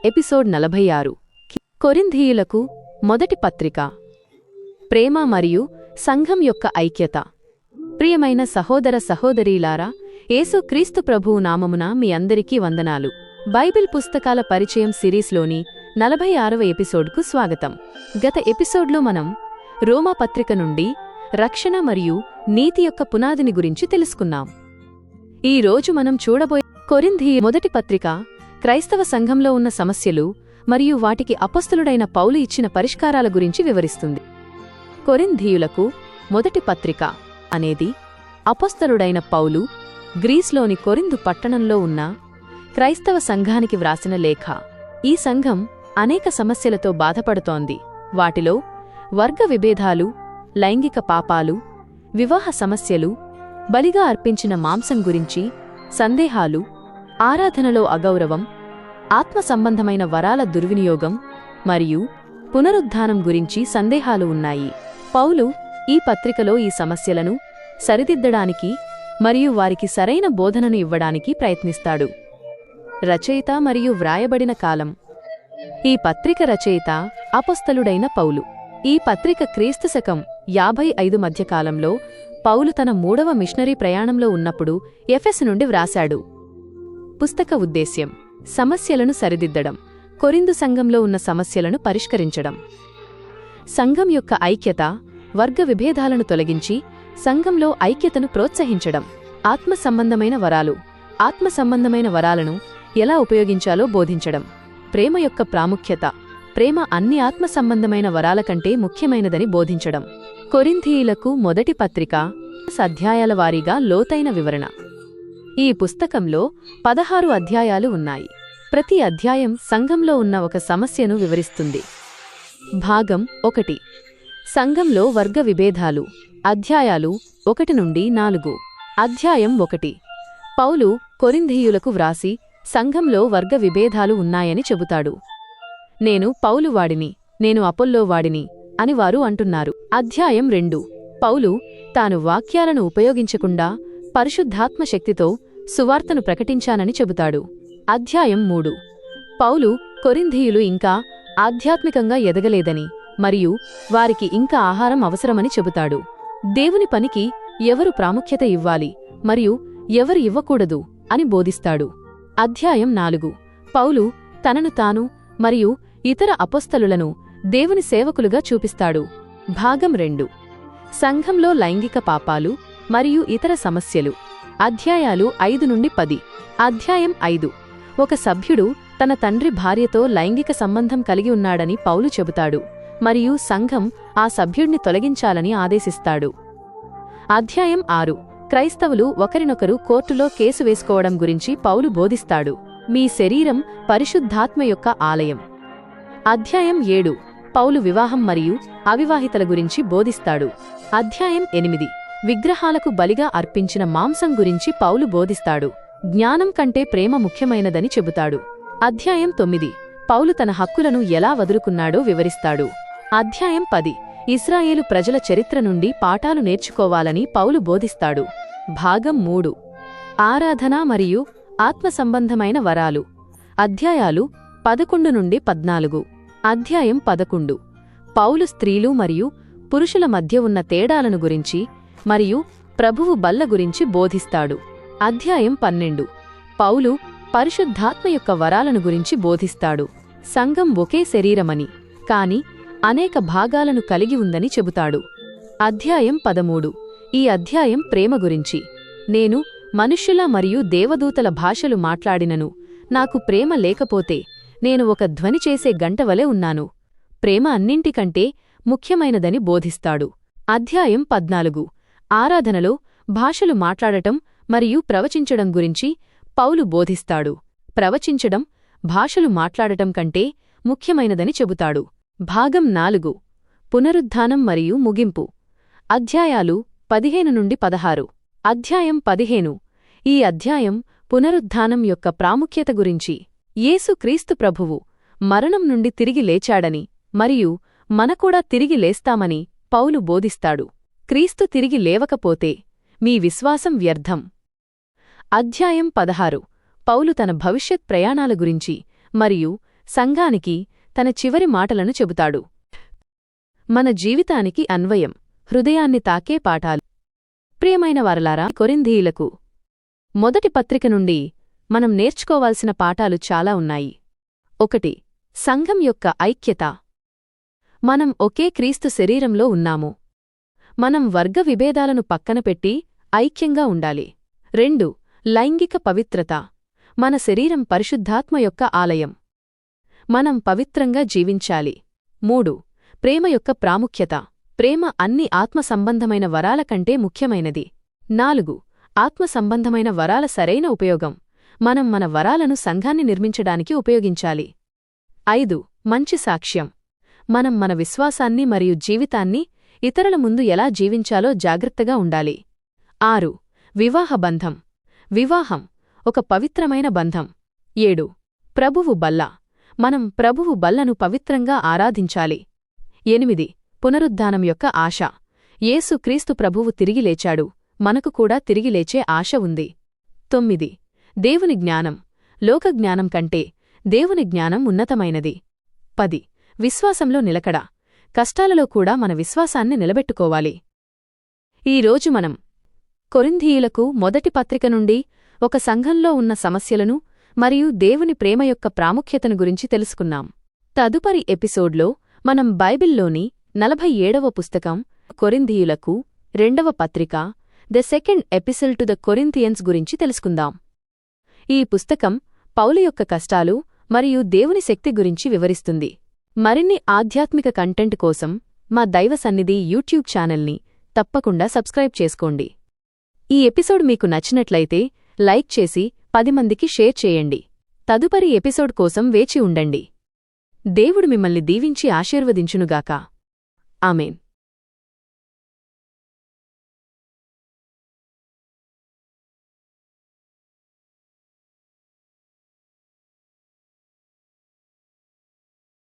Episode 46 కొరింథీయులకు మొదటి పత్రిక. ప్రేమ మరియు సంఘం యొక్క ఐక్యత. ప్రియమైన సహోదర సహోదరీలారా, యేసు క్రీస్తు ప్రభువు నామమున మీ అందరికీ వందనాలు. బైబిల్ పుస్తకాల పరిచయం సిరీస్లోని 46వ ఎపిసోడ్కు స్వాగతం. గత ఎపిసోడ్లో మనం రోమా పత్రిక నుండి రక్షణ మరియు నీతి యొక్క పునాదిని గురించి తెలుసుకున్నాం. ఈ రోజు మనం చూడబోయే కొరింథీయుల మొదటి పత్రిక క్రైస్తవ సంఘంలో ఉన్న సమస్యలు మరియు వాటికి అపొస్తలుడైన పౌలు ఇచ్చిన పరిష్కారాల గురించి వివరిస్తుంది. కొరింథీయులకు మొదటి పత్రిక అనేది అపొస్తలుడైన పౌలు గ్రీస్లోని కొరింథు పట్టణంలో ఉన్న క్రైస్తవ సంఘానికి వ్రాసిన లేఖ. ఈ సంఘం అనేక సమస్యలతో బాధపడుతోంది. వాటిలో వర్గ విభేదాలు, లైంగిక పాపాలు, వివాహ సమస్యలు, బలిగా అర్పించిన మాంసం గురించి సందేహాలు, ఆరాధనలో అగౌరవం, ఆత్మ సంబంధమైన వరాల దుర్వినియోగం మరియు పునరుద్ధానం గురించి సందేహాలు ఉన్నాయి. పౌలు ఈ పత్రికలో ఈ సమస్యలను సరిదిద్దడానికి మరియు వారికి సరైన బోధనను ఇవ్వడానికి ప్రయత్నిస్తాడు. రచయిత మరియు వ్రాయబడిన కాలం. ఈ పత్రిక రచయిత అపొస్తలుడైన పౌలు. ఈ పత్రిక క్రీస్తు శకం 55 మధ్యకాలంలో పౌలు తన 3వ మిషనరీ ప్రయాణంలో ఉన్నప్పుడు ఎఫెసు నుండి వ్రాశాడు. పుస్తక ఉద్దేశ్యం: సమస్యలను సరిదిద్దడం, కొరింథు సంఘంలో ఉన్న సమస్యలను పరిష్కరించడం. సంఘం యొక్క ఐక్యత, వర్గ విభేదాలను తొలగించి సంఘంలో ఐక్యతను ప్రోత్సహించడం. ఆత్మ సంబంధమైన వరాలు, ఆత్మ సంబంధమైన వరాలను ఎలా ఉపయోగించాలో బోధించడం. ప్రేమ యొక్క ప్రాముఖ్యత, ప్రేమ అన్ని ఆత్మ సంబంధమైన వరాల కంటే ముఖ్యమైనదని బోధించడం. కొరింథీయులకు మొదటి పత్రిక అధ్యాయాల వారీగా లోతైన వివరణ. ఈ పుస్తకంలో 16 అధ్యాయాలు ఉన్నాయి. ప్రతి అధ్యాయం సంఘంలో ఉన్న ఒక సమస్యను వివరిస్తుంది. భాగం 1: సంఘంలో వర్గ విభేదాలు. అధ్యాయాలు 1 నుండి 4. అధ్యాయం 1: పౌలు కొరింథీయులకు వ్రాసి సంఘంలో వర్గ విభేదాలు ఉన్నాయని చెబుతాడు. నేను పౌలు వాడిని, నేను అపొల్లో వాడిని అని వారు అంటున్నారు. అధ్యాయం 2: పౌలు తాను వాక్యాలను ఉపయోగించకుండా పరిశుద్ధాత్మ శక్తితో సువార్తను ప్రకటించానని చెబుతాడు. అధ్యాయం 3: పౌలు కొరింథీయులు ఇంకా ఆధ్యాత్మికంగా ఎదగలేదని మరియు వారికి ఇంకా ఆహారం అవసరమని చెబుతాడు. దేవుని పనికి ఎవరు ప్రాముఖ్యత ఇవ్వాలి మరియు ఎవరు ఇవ్వకూడదు అని బోధిస్తాడు. అధ్యాయం 4: పౌలు తనను తాను మరియు ఇతర అపొస్తలులను దేవుని సేవకులుగా చూపిస్తాడు. భాగం 2: సంఘంలో లైంగిక పాపాలు మరియు ఇతర సమస్యలు. అధ్యాయాలు 5 నుండి 10. అధ్యాయం 5: ఒక సభ్యుడు తన తండ్రి భార్యతో లైంగిక సంబంధం కలిగి ఉన్నాడని పౌలు చెబుతాడు మరియు సంఘం ఆ సభ్యుడిని తొలగించాలని ఆదేశిస్తాడు. అధ్యాయం 6: క్రైస్తవులు ఒకరినొకరు కోర్టులో కేసు వేసుకోవడం గురించి పౌలు బోధిస్తాడు. మీ శరీరం పరిశుద్ధాత్మ యొక్క ఆలయం. అధ్యాయం 7: పౌలు వివాహం మరియు అవివాహితల గురించి బోధిస్తాడు. అధ్యాయం 8: విగ్రహాలకు బలిగా అర్పించిన మాంసం గురించి పౌలు బోధిస్తాడు. జ్ఞానం కంటే ప్రేమ ముఖ్యమైనదని చెబుతాడు. అధ్యాయం 9: పౌలు తన హక్కులను ఎలా వదులుకున్నాడో వివరిస్తాడు. అధ్యాయం 10: ఇశ్రాయేలు ప్రజల చరిత్ర నుండి పాఠాలు నేర్చుకోవాలని పౌలు బోధిస్తాడు. భాగం 3: ఆరాధన మరియు ఆత్మ సంబంధమైన వరాలు. అధ్యాయాలు 11 నుండి 14. అధ్యాయం 11: పౌలు స్త్రీలు మరియు పురుషుల మధ్య ఉన్న తేడాలను గురించి మరియు ప్రభువు బల్ల గురించి బోధిస్తాడు. అధ్యాయం 12: పౌలు పరిశుద్ధాత్మ యొక్క వరాలను గురించి బోధిస్తాడు. సంఘం ఒకే శరీరమని, కాని అనేక భాగాలను కలిగి ఉందని చెబుతాడు. అధ్యాయం 13: ఈ అధ్యాయం ప్రేమ గురించి. నేను మనుష్యుల మరియు దేవదూతల భాషలు మాట్లాడినను నాకు ప్రేమ లేకపోతే నేను ఒక ధ్వని చేసే గంటవలె ఉన్నాను. ప్రేమ అన్నింటికంటే ముఖ్యమైనదని బోధిస్తాడు. అధ్యాయం 14: ఆరాధనలో భాషలు మాట్లాడటం మరియు ప్రవచించడం గురించి పౌలు బోధిస్తాడు. ప్రవచించడం భాషలు మాట్లాడటం కంటే ముఖ్యమైనదని చెబుతాడు. భాగం 4: పునరుద్ధానం మరియు ముగింపు. అధ్యాయాలు 15 నుండి 16. అధ్యాయం 15: ఈ అధ్యాయం పునరుద్ధానం యొక్క ప్రాముఖ్యత గురించి. యేసు క్రీస్తు ప్రభువు మరణం నుండి తిరిగి లేచాడని మరియు మనకూడా తిరిగి లేస్తామని పౌలు బోధిస్తాడు. క్రీస్తు తిరిగి లేవకపోతే మీ విశ్వాసం వ్యర్థం. అధ్యాయం 16: పౌలు తన భవిష్యత్ ప్రయాణాల గురించి మరియు సంఘానికి తన చివరి మాటలను చెబుతాడు. మన జీవితానికి అన్వయం, హృదయాన్ని తాకే పాఠాలు. ప్రియమైన వారలారా, కొరింథీయులకు మొదటి పత్రిక నుండి మనం నేర్చుకోవాల్సిన పాఠాలు చాలా ఉన్నాయి. 1. సంఘం యొక్క ఐక్యత. మనం ఒకే క్రీస్తు శరీరంలో ఉన్నాము. మనం వర్గ విభేదాలను పక్కనపెట్టి ఐక్యంగా ఉండాలి. 2. లైంగిక పవిత్రత. మన శరీరం పరిశుద్ధాత్మ యొక్క ఆలయం. మనం పవిత్రంగా జీవించాలి. 3. ప్రేమ యొక్క ప్రాముఖ్యత. ప్రేమ అన్ని ఆత్మ సంబంధమైన వరాల కంటే ముఖ్యమైనది. 4. ఆత్మ సంబంధమైన వరాల సరైన ఉపయోగం. మనం మన వరాలను సంఘాన్ని నిర్మించడానికి ఉపయోగించాలి. 5. మంచి సాక్ష్యం. మనం మన విశ్వాసాన్ని మరియు జీవితాన్ని ఇతరుల ముందు ఎలా జీవించాలో జాగ్రత్తగా ఉండాలి. 6. వివాహ బంధం. వివాహం ఒక పవిత్రమైన బంధం. 7. ప్రభువు బల్ల. మనం ప్రభువు బల్లను పవిత్రంగా ఆరాధించాలి. 8. పునరుద్ధానం యొక్క ఆశ. యేసు క్రీస్తు ప్రభువు తిరిగి లేచాడు, మనకు కూడా తిరిగి లేచే ఆశ ఉంది. 9. దేవుని జ్ఞానం. లోక జ్ఞానం కంటే దేవుని జ్ఞానం ఉన్నతమైనది. 10. విశ్వాసంలో నిలకడ. కష్టాలలో కూడా మన విశ్వాసాన్ని నిలబెట్టుకోవాలి. ఈరోజు మనం కొరింథీయులకు మొదటి పత్రిక నుండి ఒక సంఘంలో ఉన్న సమస్యలను మరియు దేవుని ప్రేమ యొక్క ప్రాముఖ్యతను గురించి తెలుసుకున్నాం. తదుపరి ఎపిసోడ్లో మనం బైబిల్లోని 47వ పుస్తకం కొరింథీయులకు 2వ పత్రిక the second epistle to the Corinthians గురించి తెలుసుకుందాం. ఈ పుస్తకం పౌలు యొక్క కష్టాలు మరియు దేవుని శక్తి గురించి వివరిస్తుంది. మరిన్ని ఆధ్యాత్మిక కంటెంట్ కోసం మా దైవ సన్నిధి యూట్యూబ్ ఛానల్ని తప్పకుండా సబ్స్క్రైబ్ చేసుకోండి. ఈ ఎపిసోడ్ మీకు నచ్చినట్లయితే లైక్ చేసి 10 మందికి షేర్ చేయండి. తదుపరి ఎపిసోడ్ కోసం వేచి ఉండండి. దేవుడు మిమ్మల్ని దీవించి ఆశీర్వదించునుగాక. ఆమేన్.